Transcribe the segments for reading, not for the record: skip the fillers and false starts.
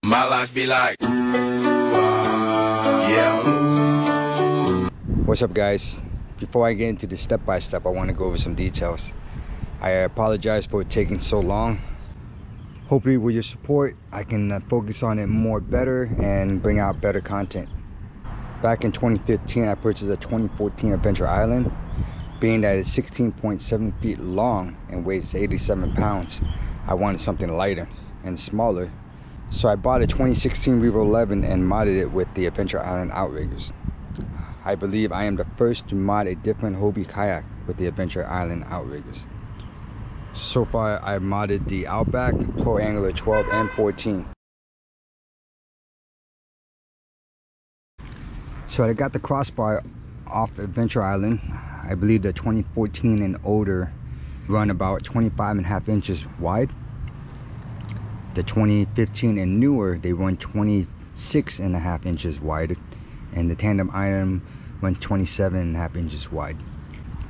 My life be like, yeah. What's up, guys? Before I get into the step-by-step, I want to go over some details. I apologize for taking so long. Hopefully with your support, I can focus on it more better and bring out better content. Back in 2015, I purchased a 2014 Adventure Island. Being that it's 16.7 feet long and weighs 87 pounds, I wanted something lighter and smaller. So I bought a 2016 Revo 11 and modded it with the Adventure Island Outriggers. I believe I am the first to mod a different Hobie kayak with the Adventure Island Outriggers. So far, I've modded the Outback, Pro Angler 12 and 14. So I got the crossbar off Adventure Island. I believe the 2014 and older run about 25.5 inches wide. The 2015 and newer, they run 26.5 inches wide. And the tandem iron went 27.5 inches wide.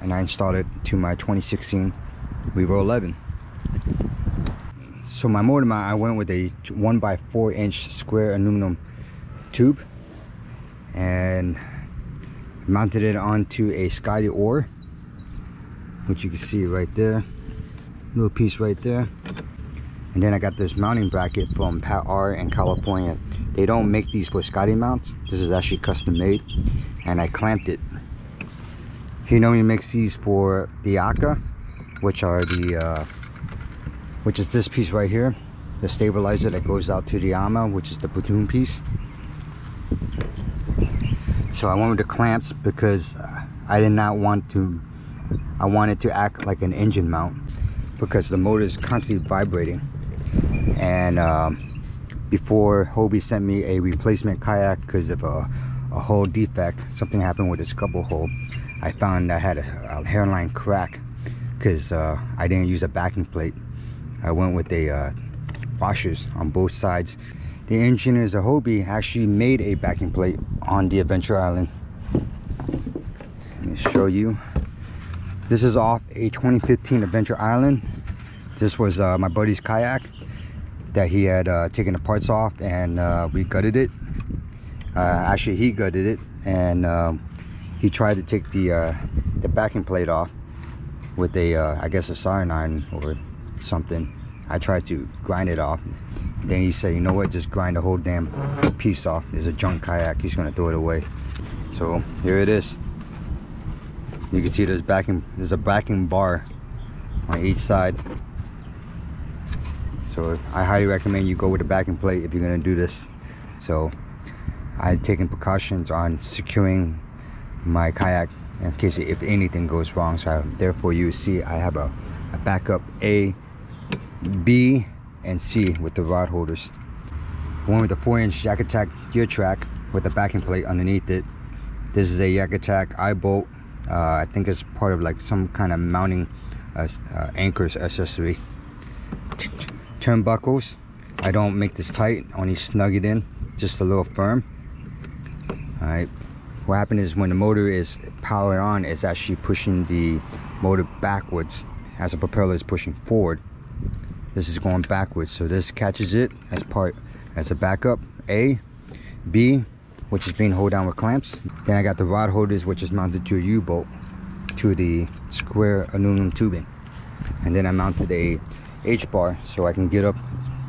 And I installed it to my 2016 Revo 11. So my motor mount, I went with a 1x4 inch square aluminum tube and mounted it onto a Scotty oar, which you can see right there, little piece right there. And then I got this mounting bracket from Pat R in California. They don't make these for Scotty mounts. This is actually custom made, and I clamped it. He normally makes these for the Aka, which are the which is this piece right here, the stabilizer that goes out to the AMA, which is the platoon piece. So I went with the clamps because I did not want to, I wanted to act like an engine mount because the motor is constantly vibrating. And before Hobie sent me a replacement kayak because of a hull defect, something happened with this couple hole. I found I had a hairline crack because I didn't use a backing plate. I went with the washers on both sides. The engineers of Hobie actually made a backing plate on the Adventure Island. Let me show you. This is off a 2015 Adventure Island. This was my buddy's kayak that he had taken the parts off, and we gutted it. Actually, he gutted it, and he tried to take the backing plate off with a, I guess a soldering iron or something. I tried to grind it off. Then he said, you know what, just grind the whole damn piece off. There's a junk kayak, he's gonna throw it away. So here it is. You can see there's a backing bar on each side. So I highly recommend you go with a backing plate if you're gonna do this. So I've taken precautions on securing my kayak in case if anything goes wrong. So therefore you see I have a backup A, B, and C with the rod holders. One with the 4-inch Yak Attack gear track with the backing plate underneath it. This is a Yak Attack eye bolt. I think it's part of like some kind of mounting anchors accessory. Turnbuckles. I don't make this tight, only snug it in, just a little firm. Alright. What happens is when the motor is powered on, it's actually pushing the motor backwards as the propeller is pushing forward. This is going backwards, so this catches it as a backup A, B, which is being held down with clamps. Then I got the rod holders, which is mounted to a U-bolt to the square aluminum tubing. And then I mounted a H-bar so I can get up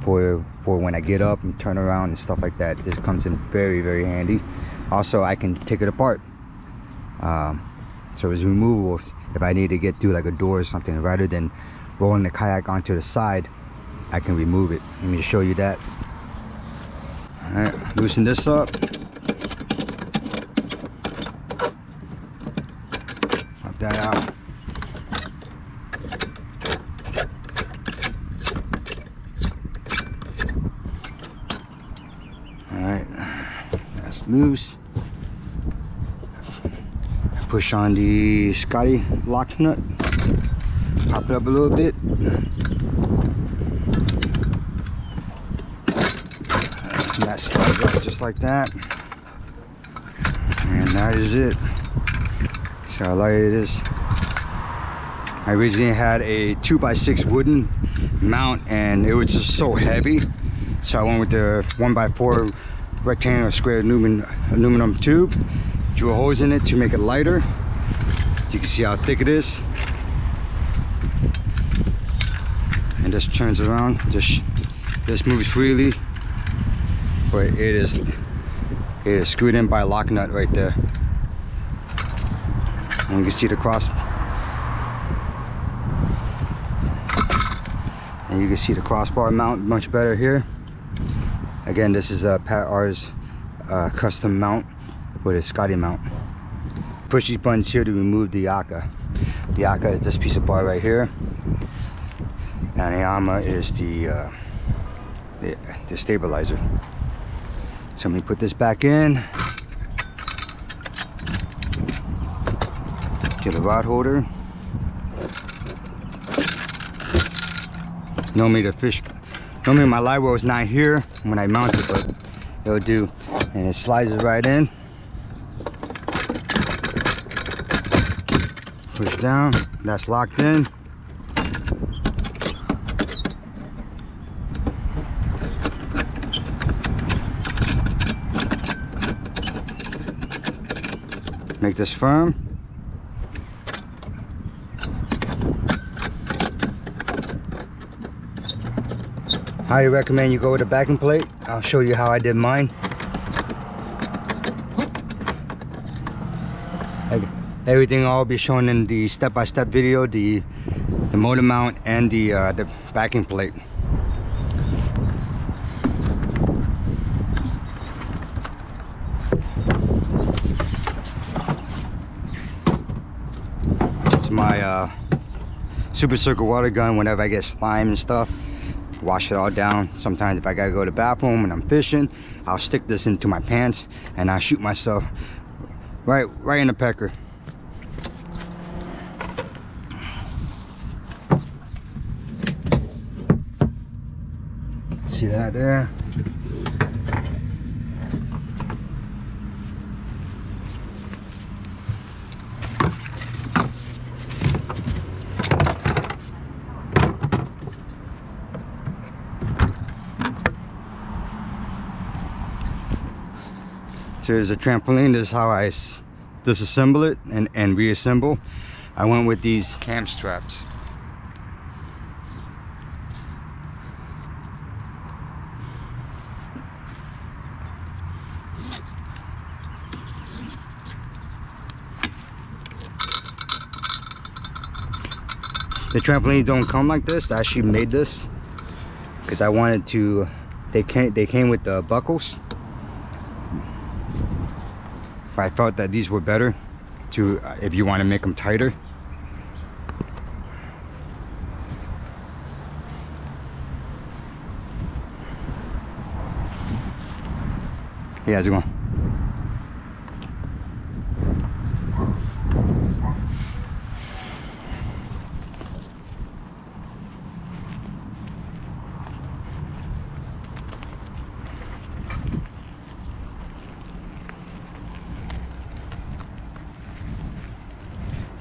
for when I get up and turn around and stuff like that. This comes in very, very handy. Also, I can take it apart. So it's removable if I need to get through like a door or something. Rather than rolling the kayak onto the side, I can remove it. Let me show you that. All right, loosen this up. Pop that out. All right, that's loose. Push on the Scotty lock nut. Pop it up a little bit. And that slides up just like that. And that is it. See how light it is. I originally had a 2x6 wooden mount and it was just so heavy. So I went with the 1x4 rectangular square aluminum tube. Drew holes in it to make it lighter. So you can see how thick it is. And this turns around, just moves freely. But it is screwed in by a lock nut right there. And you can see the cross. And you can see the crossbar mount much better here. Again, this is a Pat R's custom mount with a Scotty mount. Push these buttons here to remove the Aka. The Aka is this piece of bar right here, and the Ama is the stabilizer. So let me put this back in. Get a rod holder. Normally my live well is not here when I mount it, but it'll do. And it slides it right in. Push down, that's locked in. Make this firm. Highly recommend you go with a backing plate. I'll show you how I did mine. Everything I'll be shown in the step-by-step video, the motor mount and the backing plate. It's my super circle water gun. Whenever I get slime and stuff, wash it all down. Sometimes if I gotta go to the bathroom and I'm fishing, I'll stick this into my pants and I shoot myself right in the pecker. See that there? So here's a trampoline. This is how I disassemble it and reassemble. I went with these cam straps. The trampolines don't come like this. I actually made this because I wanted to. They came with the buckles. I felt that these were better to if you want to make them tighter. Hey, how's it going?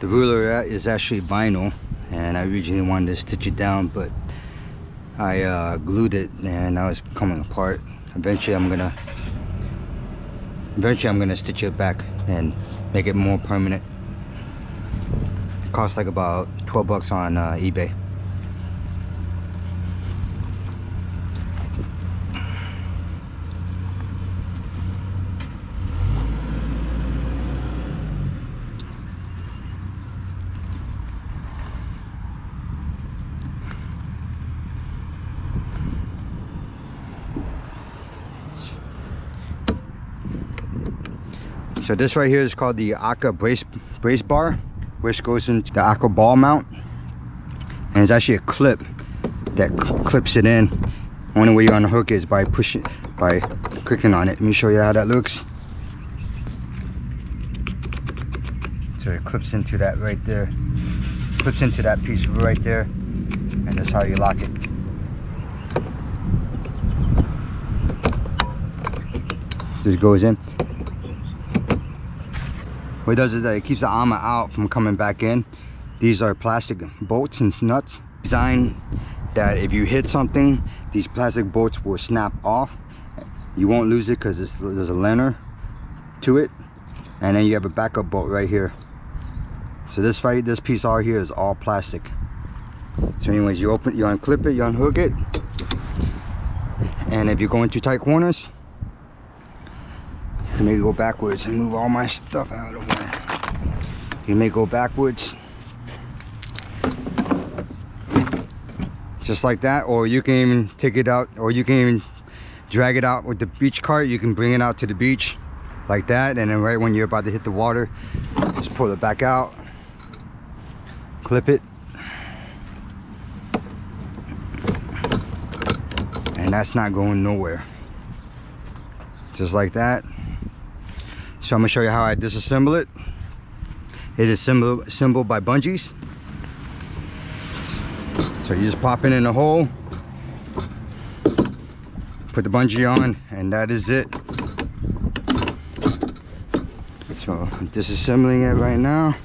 The ruler is actually vinyl, and I originally wanted to stitch it down, but I glued it and now it's coming apart. Eventually I'm gonna stitch it back and make it more permanent. It costs like about 12 bucks on eBay. So this right here is called the Aka brace bar, which goes into the Aka ball mount, and it's actually a clip that clips it in. Only way you unhook it is by clicking on it. Let me show you how that looks. So it clips into that right there, clips into that piece right there, and that's how you lock it. So it goes in. What it does is that it keeps the armor out from coming back in. These are plastic bolts and nuts designed that if you hit something, these plastic bolts will snap off. You won't lose it because there's a liner to it, and then you have a backup bolt right here. So this piece out here is all plastic. So anyways, you unclip it, you unhook it, and if you're going through tight corners, you may go backwards and move all my stuff out of the way. You may go backwards, just like that, or you can even take it out, or you can even drag it out with the beach cart. You can bring it out to the beach like that, and then right when you're about to hit the water, just pull it back out, clip it, and that's not going nowhere. Just like that. So I'm gonna show you how I disassemble it. It is assembled by bungees. So you just pop it in the hole, put the bungee on, and that is it. So I'm disassembling it right now.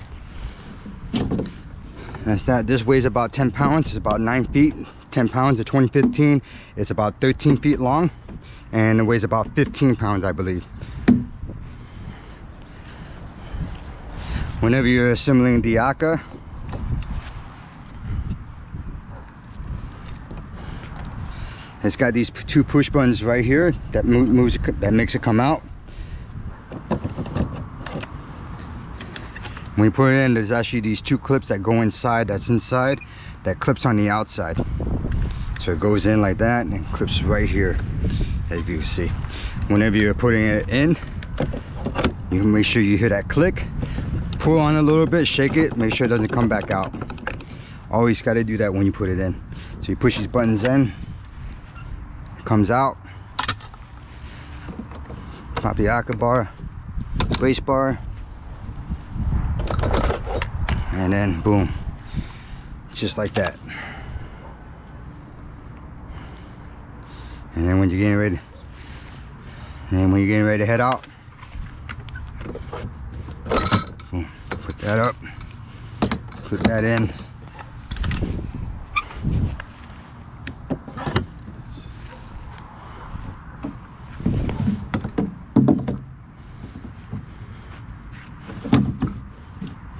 That's that. This weighs about 10 pounds. It's about 9 feet. 10 pounds of 2015. It's about 13 feet long, and it weighs about 15 pounds, I believe. Whenever you're assembling the Aka, it's got these 2 push buttons right here that makes it come out. When you put it in, there's actually these 2 clips that go inside, that clips on the outside. So it goes in like that and clips right here, as you can see. Whenever you're putting it in, you can make sure you hear that click, pull on a little bit, shake it, make sure it doesn't come back out. Always got to do that when you put it in. So you push these buttons in, it comes out, pop the Aka bar, space bar, and then boom, just like that. And then when you're getting ready to head out, boom, put that up, put that in,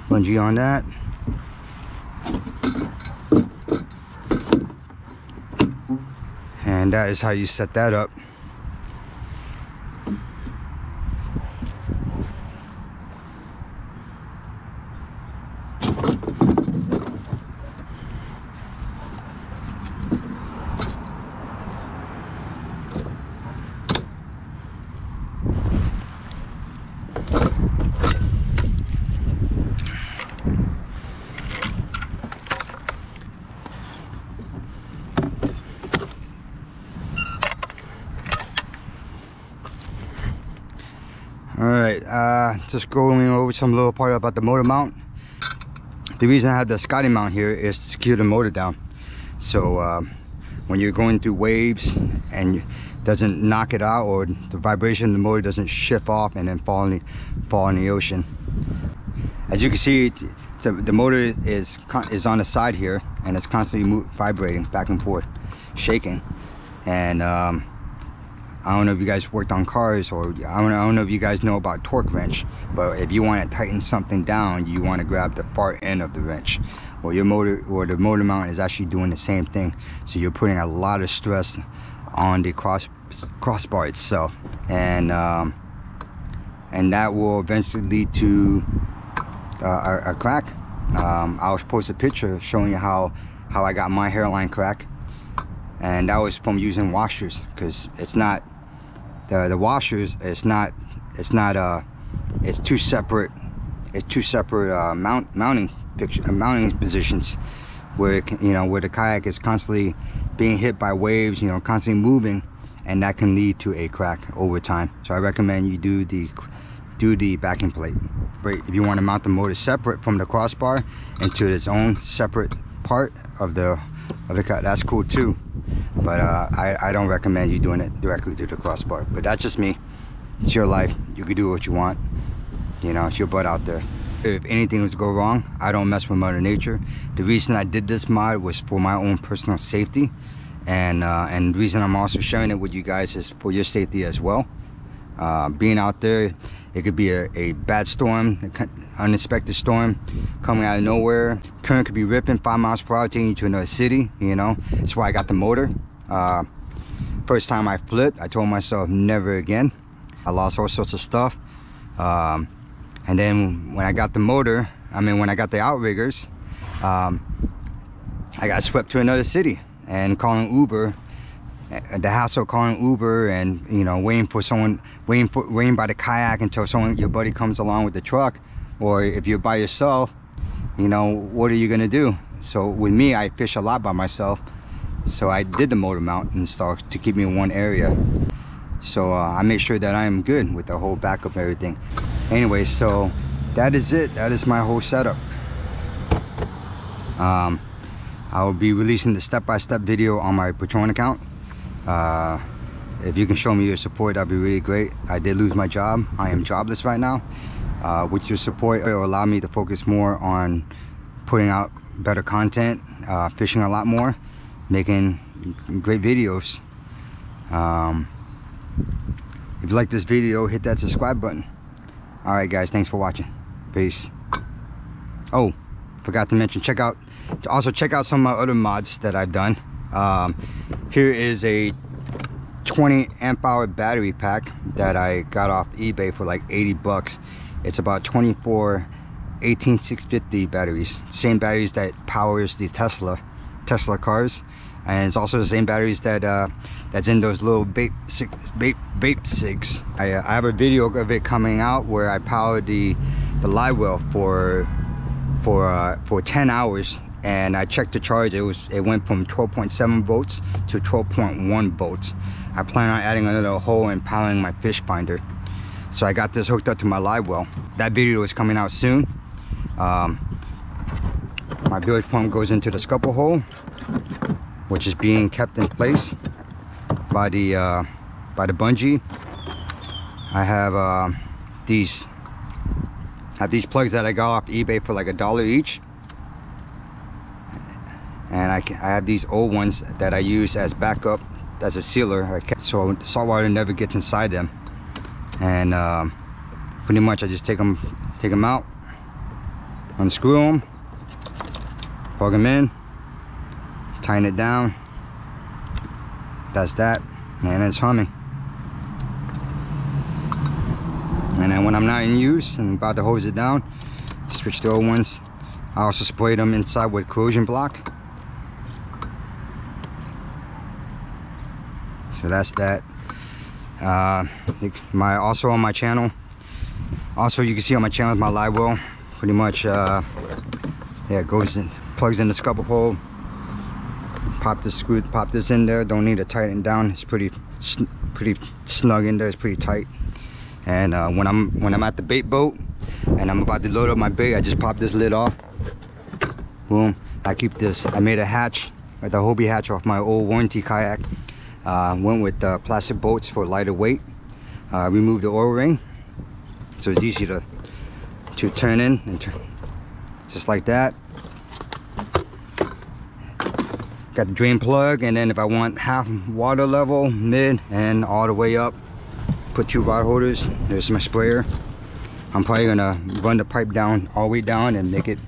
bungee on that, and that is how you set that up. Alright, just going over some little part about the motor mount. The reason I have the Scotty mount here is to secure the motor down. So when you're going through waves and it doesn't knock it out, or the vibration of the motor doesn't shift off and then fall in the ocean. As you can see, the motor is on the side here, and it's constantly vibrating back and forth, shaking. And I don't know if you guys worked on cars, or I don't know if you guys know about torque wrench, but if you want to tighten something down, you want to grab the far end of the wrench. Well, your motor, or the motor mount, is actually doing the same thing. So you're putting a lot of stress on the crossbar itself, and that will eventually lead to a crack. I'll post a picture showing you how I got my hairline crack, and that was from using washers, because it's not the washers, it's two separate mounting positions, where where the kayak is constantly being hit by waves, constantly moving, and that can lead to a crack over time. So I recommend you do the backing plate. If you want to mount the motor separate from the crossbar into its own separate part of the cut, that's cool too. But I don't recommend you doing it directly to the crossbar. But that's just me. It's your life. You can do what you want. It's your butt out there. If anything was to go wrong, I don't mess with Mother Nature. The reason I did this mod was for my own personal safety, and the reason I'm also sharing it with you guys is for your safety as well. Being out there, it could be a bad storm, an unexpected storm coming out of nowhere. Current could be ripping 5 miles per hour, taking you to another city, you know. That's why I got the motor. First time I flipped, I told myself never again. I lost all sorts of stuff. And then when I got the motor, when I got the Outriggers, I got swept to another city, and calling Uber, the hassle of calling Uber, and you know, waiting by the kayak until your buddy comes along with the truck, or if you're by yourself, you know, what are you gonna do? So with me, I fish a lot by myself, so I did the motor mount and stuff to keep me in one area. So I make sure that I am good with the whole backup and everything. Anyway, so that is it. That is my whole setup. I will be releasing the step-by-step video on my Patreon account. If you can show me your support, that'd be really great. I did lose my job. I am jobless right now. With your support, it will allow me to focus more on putting out better content, fishing a lot more, making great videos. If you like this video, hit that subscribe button. Alright guys, thanks for watching. Peace. Oh, forgot to mention, check out some of my other mods that I've done. Here is a 20 amp hour battery pack that I got off eBay for like 80 bucks. It's about 24 18650 batteries, same batteries that powers the Tesla cars, and it's also the same batteries that that's in those little vape cigs. I have a video of it coming out where I powered the live well for 10 hours, and I checked the charge. It went from 12.7 volts to 12.1 volts. I plan on adding another hole and powering my fish finder. So I got this hooked up to my live well. That video is coming out soon. My bilge pump goes into the scupper hole, which is being kept in place by the bungee. I have these plugs that I got off eBay for like $1 each, and I have these old ones that I use as backup, as a sealer, so salt water never gets inside them. And pretty much I just take them out, unscrew them, plug them in, tighten it down. That's that, and it's humming. And then when I'm not in use and about to hose it down, switch the old ones. I also spray them inside with corrosion block. So that's that. Also on my channel, also you can see on my channel is my live well. Pretty much yeah, it goes in, plugs in the scupper hole, pop this in there. Don't need to tighten down. It's pretty snug in there. It's pretty tight. And when I'm at the bait boat and I'm about to load up my bait, I just pop this lid off. Boom. I keep this. I made a hatch, the Hobie hatch, off my old warranty kayak. Went with plastic bolts for lighter weight. Removed the oil ring, so it's easy to turn in and turn, just like that. Got the drain plug, and then if I want half water level, mid, and all the way up, put 2 rod holders. There's my sprayer. I'm probably gonna run the pipe down all the way down and make it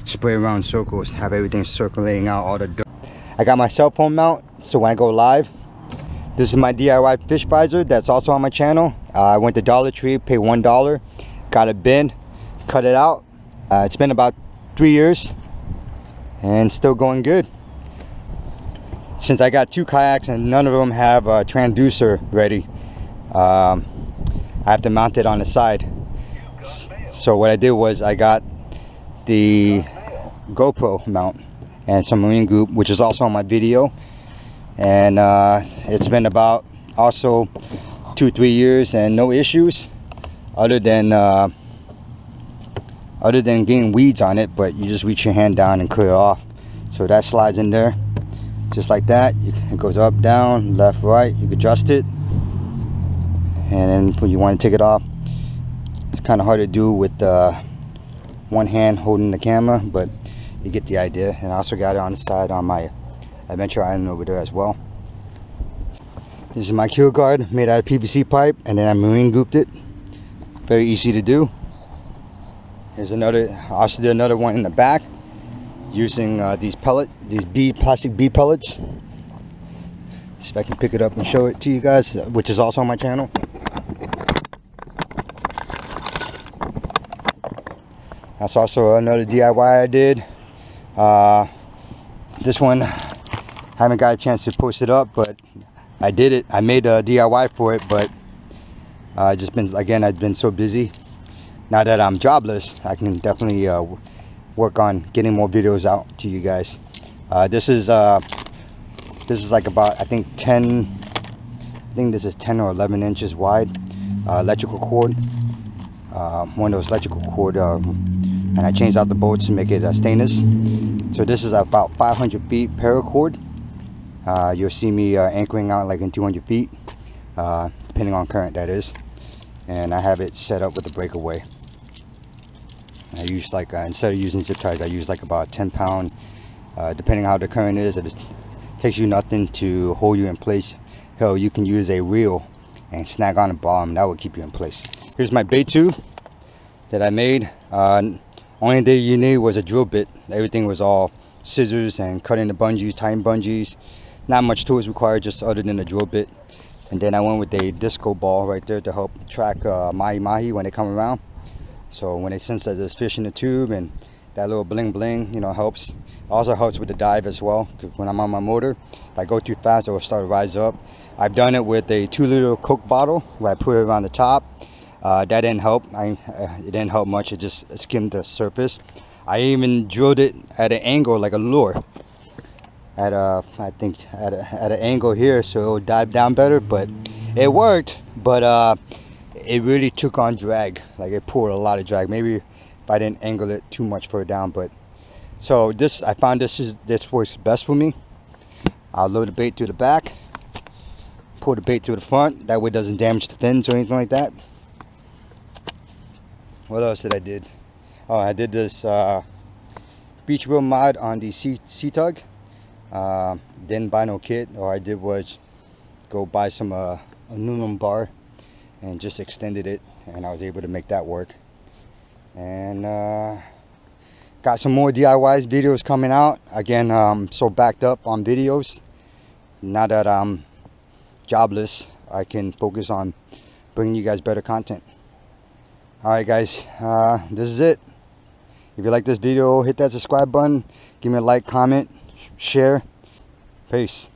spray around circles, have everything circulating out all the dirt. I got my cell phone mount, so when I go live, this is my DIY fish visor that's also on my channel. I went to Dollar Tree, paid $1, got a bin, cut it out. It's been about 3 years and still going good. Since I got 2 kayaks and none of them have a transducer ready, I have to mount it on the side. So what I did was I got the GoPro mount and some marine group, which is also on my video, and it's been about also 2-3 years and no issues other than getting weeds on it, but you just reach your hand down and cut it off. So that slides in there just like that. It goes up, down, left, right. You can adjust it, and then when you want to take it off, it's kind of hard to do with one hand holding the camera, but you get the idea. And I also got it on the side on my adventure island over there as well. This is my cue guard made out of PVC pipe, and then I marine grouped it. Very easy to do. Here's another. I also did another one in the back using these pellets, these plastic bee pellets. See if I can pick it up and show it to you guys, which is also on my channel. That's also another DIY I did. This one, I haven't got a chance to post it up, but I did it. I made a DIY for it, but just been, again, I've been so busy. Now that I'm jobless, I can definitely work on getting more videos out to you guys. This is like about, I think 10, I think this is 10 or 11 inches wide. Electrical cord, one of those electrical cord, and I changed out the bolts to make it stainless. So this is about 500 feet paracord. You'll see me anchoring out like in 200 feet, depending on current, that is. And I have it set up with the breakaway. I use like, instead of using zip ties, I use like about 10 pound, depending on how the current is. It takes you nothing to hold you in place. Hell, you can use a reel and snag on the bottom. That will keep you in place. Here's my bait tube that I made. Only thing you need was a drill bit. Everything was all scissors and cutting the bungees, tying bungees. Not much tools required, just other than the drill bit. And then I went with a disco ball right there to help track mahi when they come around. So when they sense that there's fish in the tube, and that little bling bling, you know, helps. Also helps with the dive as well, because when I'm on my motor, if I go too fast, it will start to rise up. I've done it with a 2-liter Coke bottle where I put it around the top. That didn't help. It didn't help much. It just skimmed the surface. I even drilled it at an angle like a lure. I think at an angle here, so it would dive down better. But it worked. But it really took on drag. Like it pulled a lot of drag. Maybe if I didn't angle it too much further down. But so this, I found this works best for me. I'll load the bait through the back, pull the bait through the front. That way it doesn't damage the fins or anything like that. What else did I did? Oh, I did this beach reel mod on the sea tug. Didn't buy no kit. All I did was go buy some aluminum bar and just extended it, and I was able to make that work. And got some more DIYs videos coming out. Again, I'm so backed up on videos. Now that I'm jobless, I can focus on bringing you guys better content. Alright guys, this is it. If you like this video, hit that subscribe button, give me a like, comment, share. Peace.